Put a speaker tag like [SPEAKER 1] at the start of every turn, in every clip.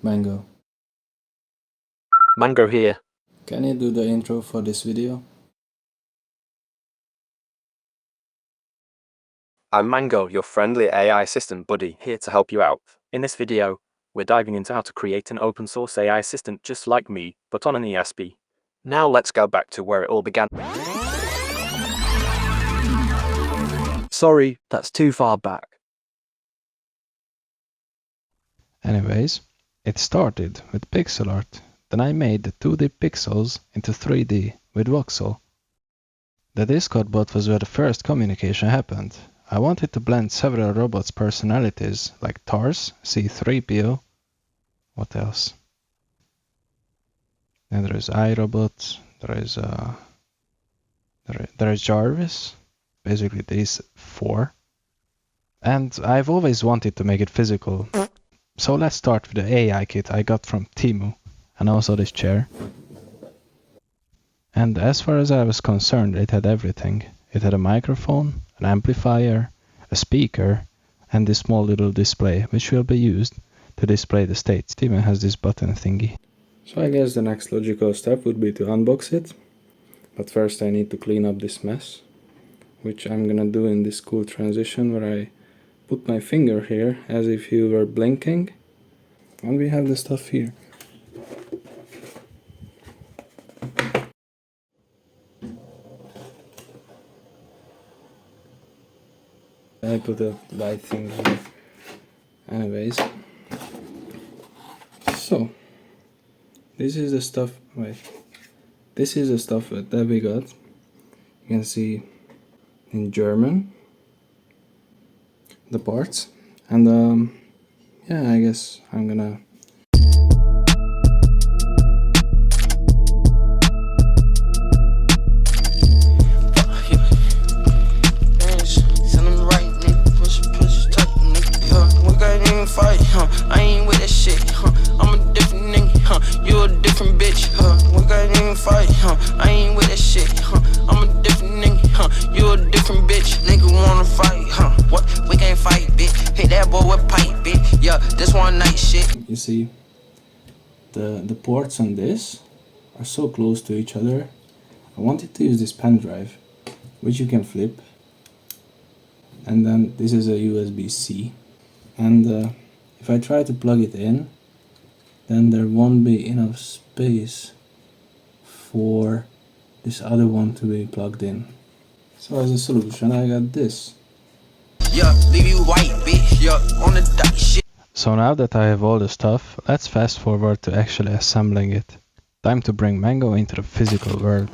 [SPEAKER 1] Mango.
[SPEAKER 2] Mango here.
[SPEAKER 1] Can you do the intro for this video?
[SPEAKER 2] I'm Mango, your friendly AI assistant buddy, here to help you out. In this video, we're diving into how to create an open source AI assistant just like me, but on an ESP. Now let's go back to where it all began. Sorry, that's too far back.
[SPEAKER 3] Anyways, it started with pixel art. Then I made the 2D pixels into 3D with voxel. The Discord bot was where the first communication happened. I wanted to blend several robots' personalities like Tars, C3PO. What else? Then there is iRobot. There is Jarvis. Basically these four. And I've always wanted to make it physical. So let's start with the AI kit I got from Temu, and also this chair. And as far as I was concerned, it had everything. It had a microphone, an amplifier, a speaker, and this small little display, which will be used to display the states. It even has this button thingy.
[SPEAKER 1] So I guess the next logical step would be to unbox it. But first I need to clean up this mess, which I'm gonna do in this cool transition where I put my finger here as if you were blinking, and we have the stuff here. I put a light thing here. Anyways, so this is the stuff. Wait, this is the stuff that we got. You can see in German the parts, and yeah, I guess I'm gonna
[SPEAKER 4] I ain't with that shit, I'm a different nigga, you a different bitch, we can't even fight, I ain't with that shit, I'm a different nigga, you a different bitch, nigga wanna fight, what, we can't fight, bitch, hit that boy with pipe, bitch, yeah, this one night shit.
[SPEAKER 1] You see, the ports on this are so close to each other. I wanted to use this pen drive, which you can flip, and then this is a USB-C, and if I try to plug it in, then there won't be enough space for this other one to be plugged in. So as a solution, I got this.
[SPEAKER 4] Yeah, leave you white, bitch, yeah, on the dot shit.
[SPEAKER 3] So now that I have all the stuff, let's fast forward to actually assembling it. Time to bring Mango into the physical world.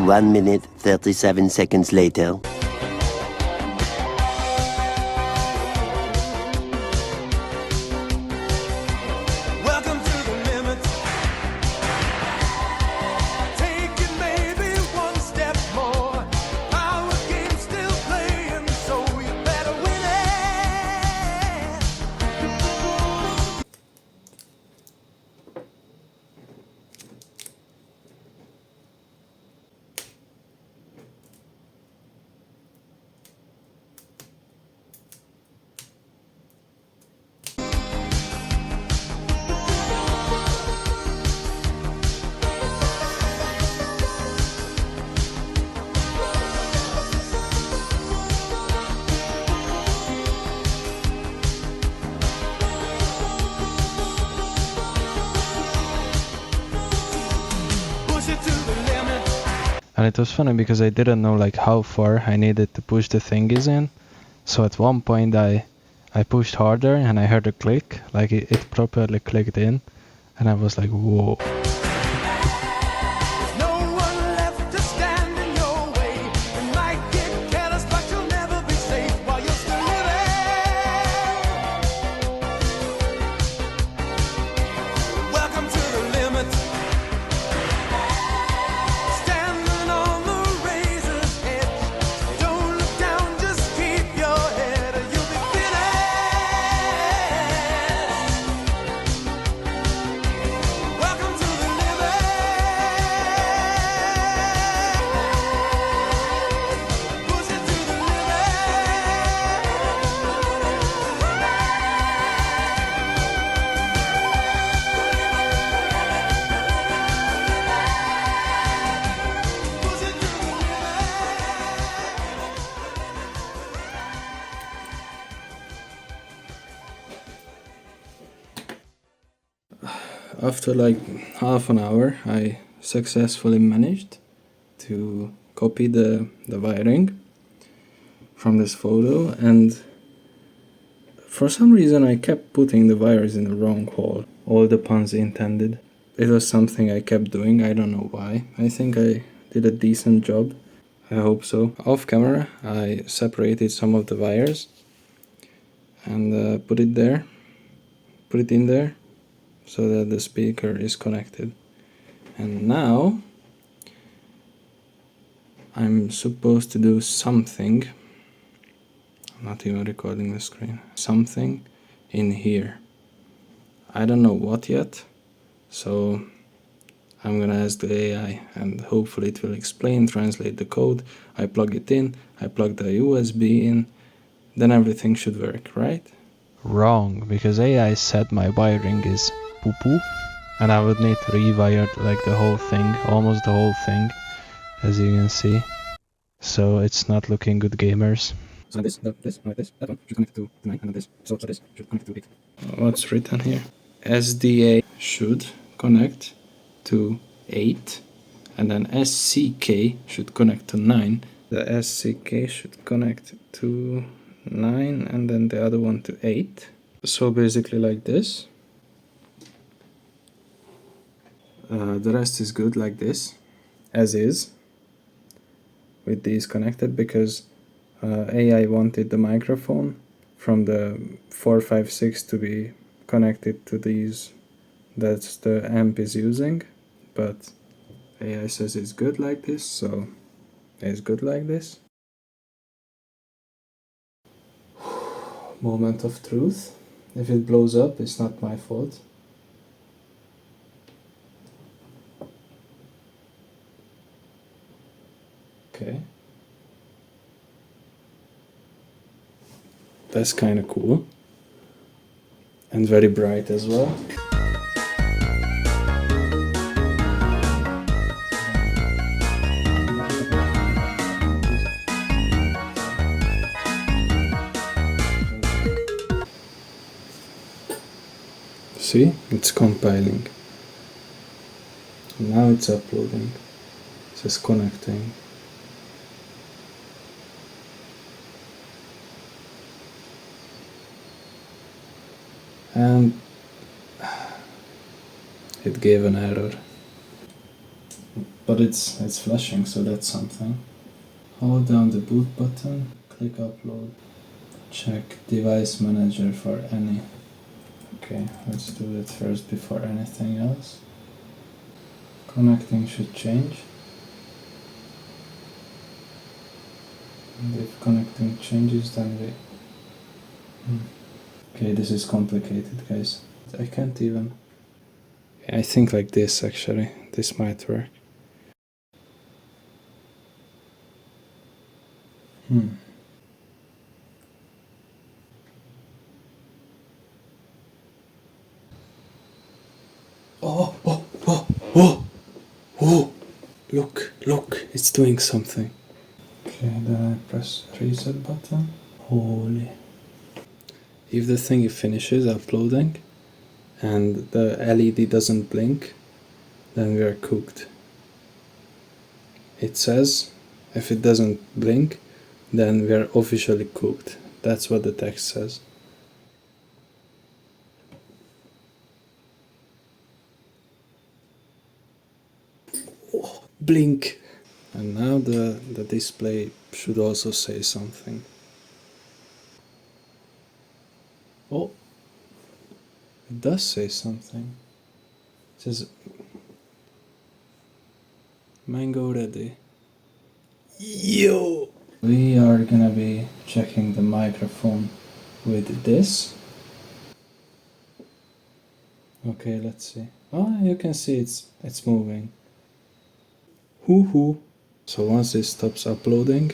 [SPEAKER 5] 1 minute, 37 seconds later.
[SPEAKER 4] Welcome to the limit. Take it maybe one step more. Our game's still playing, so you better win it. Push it to the limit.
[SPEAKER 3] And it was funny because I didn't know like how far I needed to push the thingies in. So at one point I pushed harder and I heard a click, like it properly clicked in, and I was like, whoa.
[SPEAKER 4] No one left to stand in your way. You might get careless, but you'll never be safe while you're still living. Welcome to the limit. Standing on the razor's edge. Don't look down, just keep your head or you'll be finished. Welcome to the limit. Push it to the limit. Push it to the
[SPEAKER 1] After like half an hour, I successfully managed to copy the wiring from this photo, and for some reason I kept putting the wires in the wrong hole, all the puns intended. It was something I kept doing, I don't know why. I think I did a decent job, I hope so. Off camera I separated some of the wires and put it in there, so that the speaker is connected. And now I'm supposed to do something, I'm not even recording the screen, something in here. I don't know what yet, so I'm gonna ask the AI and hopefully it will explain, translate the code. I plug it in, I plug the USB in, then everything should work, right?
[SPEAKER 3] Wrong, because AI said my wiring is poo-poo, and I would need to rewire like the whole thing, almost the whole thing, as you can see. So it's not looking good, gamers.
[SPEAKER 1] So this, that one should connect to 9, and this, so this should connect to 8. What's written here? SDA should connect to 8, and then SCK should connect to 9. The SCK should connect to 9, and then the other one to 8. So basically like this. The rest is good like this, as is, with these connected, because AI wanted the microphone from the 456 to be connected to these, that's the amp is using, but AI says it's good like this, so it's good like this. Moment of truth. If it blows up, it's not my fault. Okay. That's kind of cool. And very bright as well. See, it's compiling. Now it's uploading. It says connecting. And it gave an error. But but it's flashing, so that's something. Hold down the boot button, click upload, check device manager for any. Okay, let's do that first before anything else. Connecting should change. And if connecting changes, then we... Okay, this is complicated, guys. I can't even... I think like this, actually. This might work. Oh! Look, it's doing something. Okay, then I press reset button. Holy. If the thing finishes uploading and the LED doesn't blink, then we are cooked. It says if it doesn't blink, then we are officially cooked. That's what the text says. Oh, blink! And now the display should also say something. Oh, it does say something. It says mango ready. Yo! We are gonna be checking the microphone with this. Okay, let's see. Oh, you can see it's moving. Hoo. So once this stops uploading,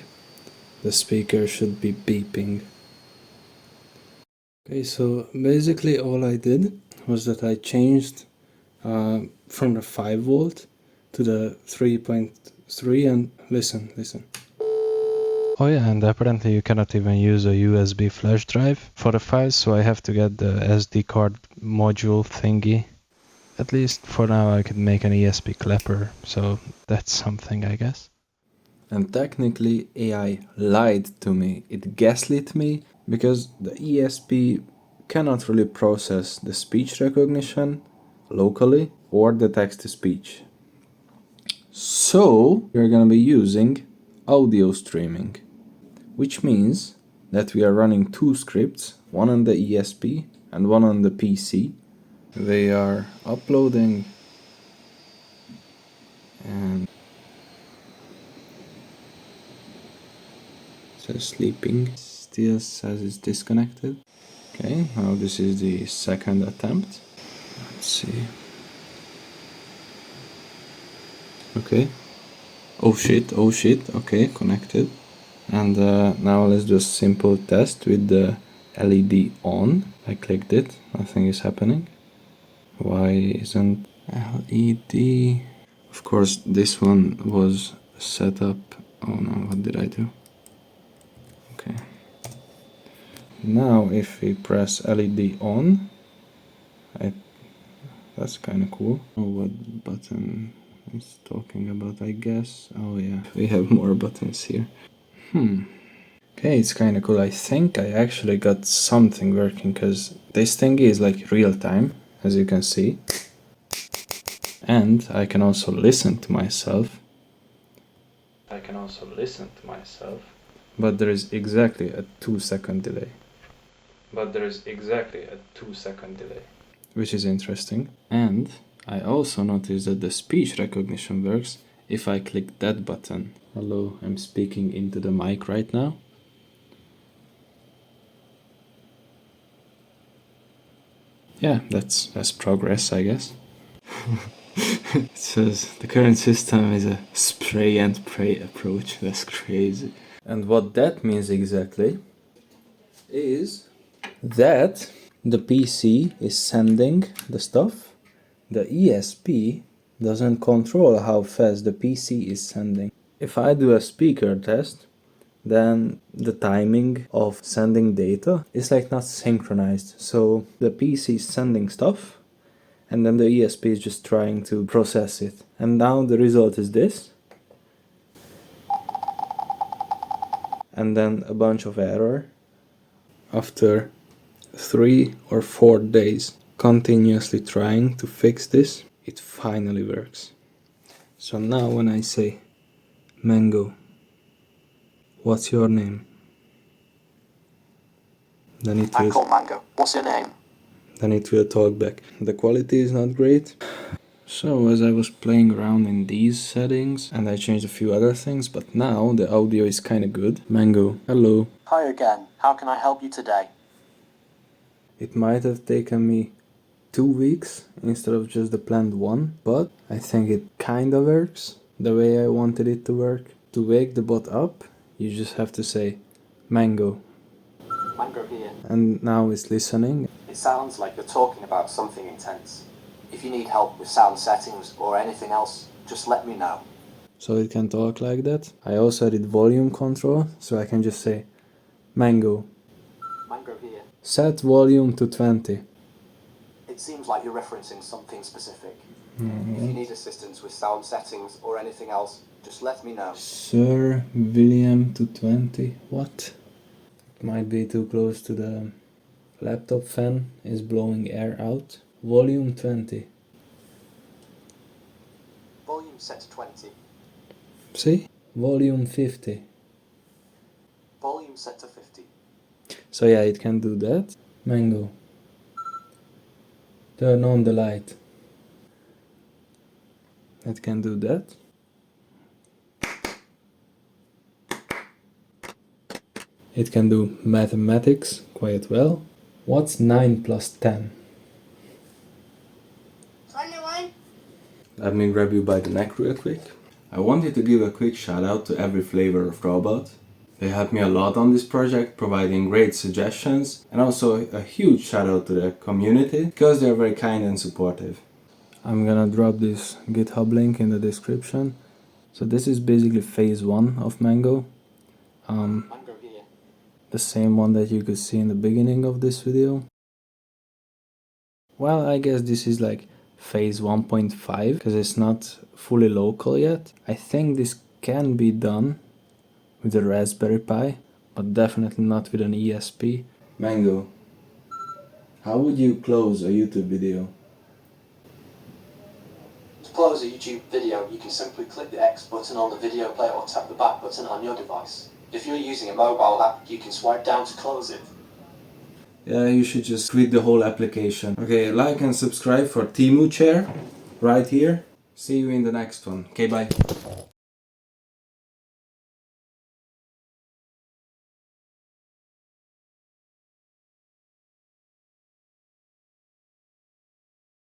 [SPEAKER 1] the speaker should be beeping. Okay, so basically all I did was that I changed from the 5 volt to the 3.3 and listen.
[SPEAKER 3] Oh yeah, and apparently you cannot even use a USB flash drive for the files, so I have to get the SD card module thingy. At least for now I can make an ESP clapper, so that's something, I guess.
[SPEAKER 1] And technically AI lied to me, it gaslit me, because the ESP cannot really process the speech recognition locally or the text-to-speech. So we're gonna be using audio streaming, which means that we are running 2 scripts, one on the ESP and one on the PC. They are uploading and says sleeping, still says it's disconnected. Okay, now this is the second attempt. Let's see. Okay. Oh shit, okay, connected. And now let's do a simple test with the LED on. I clicked it, nothing is happening. Why isn't LED? Of course, this one was set up. Oh no, what did I do? Okay. Now if we press LED on, that's kind of cool. Oh, what button is talking about, I guess? Oh yeah, we have more buttons here. Okay, it's kind of cool. I think I actually got something working, because this thing is like real time, as you can see. And I can also listen to myself. But there is exactly a 2-second delay. Which is interesting. And I also noticed that the speech recognition works if I click that button. Hello, I'm speaking into the mic right now. Yeah, that's progress, I guess. It says the current system is a spray and pray approach. That's crazy. And what that means exactly is that the PC is sending the stuff. The ESP doesn't control how fast the PC is sending. If I do a speaker test, then the timing of sending data is like not synchronized. So the PC is sending stuff, and then the ESP is just trying to process it. And now the result is this. And then a bunch of error. After 3 or 4 days continuously trying to fix this, it finally works. So now when I say, Mango, what's your name? Then it
[SPEAKER 2] I'm
[SPEAKER 1] will,
[SPEAKER 2] called Mango. What's your name?
[SPEAKER 1] then it will talk back. The quality is not great. So as I was playing around in these settings and I changed a few other things, but now the audio is kinda good. Mango, hello.
[SPEAKER 2] Hi again. How can I help you today?
[SPEAKER 1] It might have taken me 2 weeks instead of just the planned one, but I think it kinda works the way I wanted it to work. To wake the bot up, you just have to say, Mango,
[SPEAKER 2] Mango here.
[SPEAKER 1] and now it's listening.
[SPEAKER 2] It sounds like you're talking about something intense. If you need help with sound settings or anything else, just let me know.
[SPEAKER 1] So it can talk like that. I also added volume control, so I can just say, Mango,
[SPEAKER 2] Mango here.
[SPEAKER 1] set volume to 20.
[SPEAKER 2] It seems like you're referencing something specific. If you need assistance with sound settings or anything else, just let me know.
[SPEAKER 1] Sir William to 20. What? It might be too close to the laptop fan, is blowing air out. Volume 20.
[SPEAKER 2] Volume set to 20.
[SPEAKER 1] See? Volume 50.
[SPEAKER 2] Volume set to 50.
[SPEAKER 1] So yeah, it can do that. Mango, turn on the light. It can do that. It can do mathematics quite well. What's 9 plus 10?
[SPEAKER 4] 21.
[SPEAKER 1] Let me grab you by the neck real quick. I wanted to give a quick shout out to every flavor of robot. They helped me a lot on this project, providing great suggestions, and also a huge shout out to the community because they're very kind and supportive. I'm gonna drop this GitHub link in the description. So this is basically phase 1 of Mango.
[SPEAKER 2] Mango here.
[SPEAKER 1] The same one that you could see in the beginning of this video. Well, I guess this is like phase 1.5 because it's not fully local yet. I think this can be done with a Raspberry Pi, but definitely not with an ESP. Mango, how would you close a YouTube video?
[SPEAKER 2] To close a YouTube video, you can simply click the X button on the video player or tap the back button on your device. If you're using a mobile app, you can swipe down to close it.
[SPEAKER 1] Yeah, you should just quit the whole application. Okay, like and subscribe for Timu Chair right here. See you in the next one. Okay, bye.